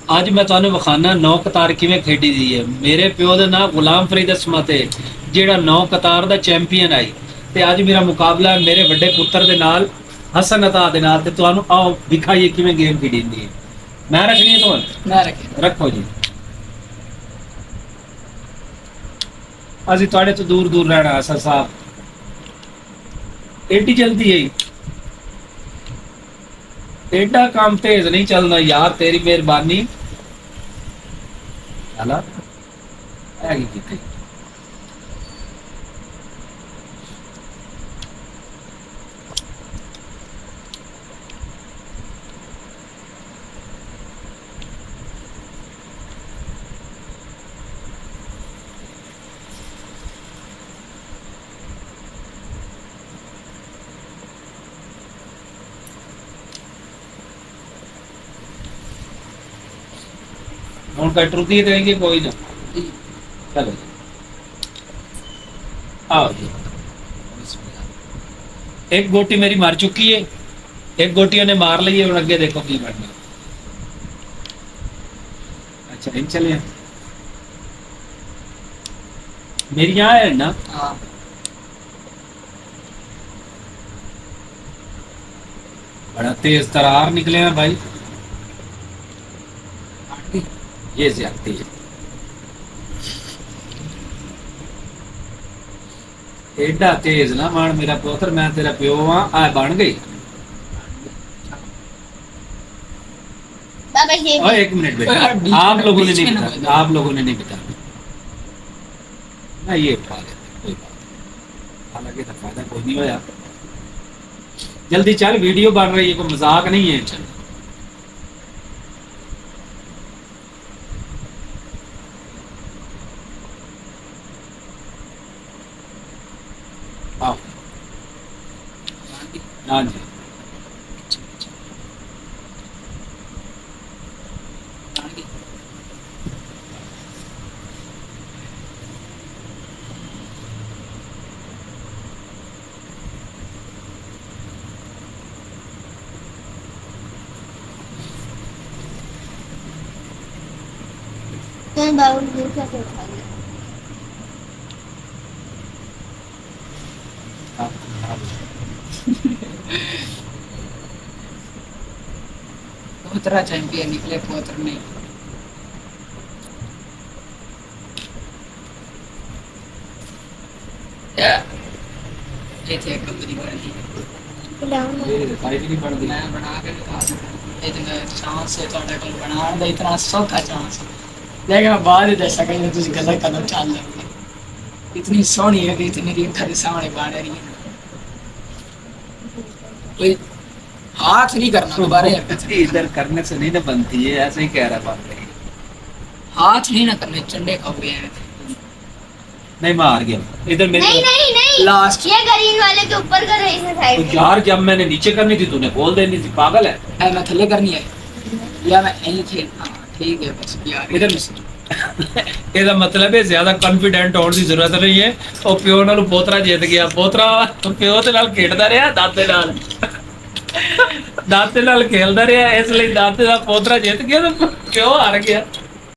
ਅੱਜ ਮੈਂ ਤੁਹਾਨੂੰ ਵਿਖਾਣਾ ਨੌ ਕਤਾਰ ਕਿਵੇਂ ਖੇਡੀ ਦੀ ਹੈ। ਮੇਰੇ ਪਿਓ ਦਾ ਨਾਂ ਗੁਲਾਮ ਫਰੀਦ ਅਸਮਤ ਹੈ, ਜਿਹੜਾ ਨੌ ਕਤਾਰ ਦਾ ਚੈਂਪੀਅਨ ਆਈ। ਤੇ ਅੱਜ ਮੇਰਾ ਮੁਕਾਬਲਾ ਹੈ ਮੇਰੇ ਵੱਡੇ ਪੁੱਤਰ ਦੇ ਨਾਲ, ਹਸਨ ਅਤਾ ਦੇ ਨਾਲ। ਤੇ ਤੁਹਾਨੂੰ ਆਓ ਦਿਖਾਈਏ ਕਿਵੇਂ ਗੇਮ ਖੇਡੀ ਦੀ ਹੈ। ਮੈਂ ਰੱਖਣੀ ਹੈ ਤੁਹਾਨੂੰ, ਮੈਂ ਰੱਖਿਆ। ਰੱਖੋ ਜੀ। ਅਸੀਂ ਤੁਹਾਡੇ ਤੋਂ ਦੂਰ ਦੂਰ ਰਹਿਣਾ ਹਸਨ ਸਾਹਿਬ, ਏਡੀ ਜਲਦੀ है एडा काम तेज नहीं चलना यार, तेरी मेहरबानी। चला है की ਹੁਣ कट रुकी रहेंगे कोई ना। चलो जी, आओ जी। एक गोटी मेरी मार चुकी है, एक गोटी उन्हें मार ली है। और अगे देखो की बनना। अच्छा इन चले मेरी यहाँ है ना। हाँ बड़ा तेज तरार निकले हैं भाई, ये ज्यादती है। एडा तेज ना मान मेरा पुत्र, मैं तेरा प्यो हाँ। आ बन गई। बाबा ये और एक मिनट बेटा, आप लोगों ने नहीं बताया, आप लोगों ने नहीं बताया ना। ये उठा लेते कोई बात नहीं, हालांकि तो फायदा कोई नहीं होया। जल्दी चल, वीडियो बन रही है, कोई मजाक नहीं है। चल आओ। हाँ जी, तुम बाबू दूर से उठा लिया। हाँ, हाँ। पोतरा चैंपियन निकले, पोतर नहीं। ये थे कंपनी बनी, ये फाइट नहीं बढ़ गई। मैं बना के दिखा दूँ। इतना चांस है थोड़े को बनाने का, इतना सौखा चांस है। लेकिन बाद ही दस सेकंड तुझे गलत कदम चाल लेंगे। इतनी सोहनी है कि इतनी री घर सामने बन रही है। कोई हाथ नहीं करना दोबारा, इधर करने से नहीं ना बनती है, ऐसे ही कह रहा बात नहीं। हाथ नहीं ना करने, चंडे खाओ गए हैं। नहीं मैं हार गया इधर मेरे। नहीं नहीं नहीं, लास्ट ये ग्रीन वाले के ऊपर कर रही है तो साइड। यार जब मैंने नीचे करनी थी तूने बोल देनी थी, पागल है। है मैं थले करनी है या मैं यहीं खेल। हाँ ठीक है बस यार इधर ਇਹਦਾ ਮਤਲਬ ਹੈ ਜ਼ਿਆਦਾ ਕੌਨਫੀਡੈਂਟ ਹੋਣ ਦੀ ਜ਼ਰੂਰਤ ਨਹੀਂ ਹੈ। ਉਹ ਪਿਓ ਨਾਲ ਪੋਤਰਾ ਜਿੱਤ ਗਿਆ। ਪੋਤਰਾ ਪਿਓ ਦੇ ਨਾਲ ਖੇਡਦਾ ਰਿਹਾ, ਦਾਦੇ ਨਾਲ ਦਾਦੇ ਨਾਲ ਖੇਲਦਾ ਰਿਹਾ, ਇਸ ਲਈ ਦਾਦੇ ਦਾ ਪੋਤਰਾ ਜਿੱਤ ਗਿਆ ਤੇ ਪਿਓ ਹਾਰ ਗਿਆ।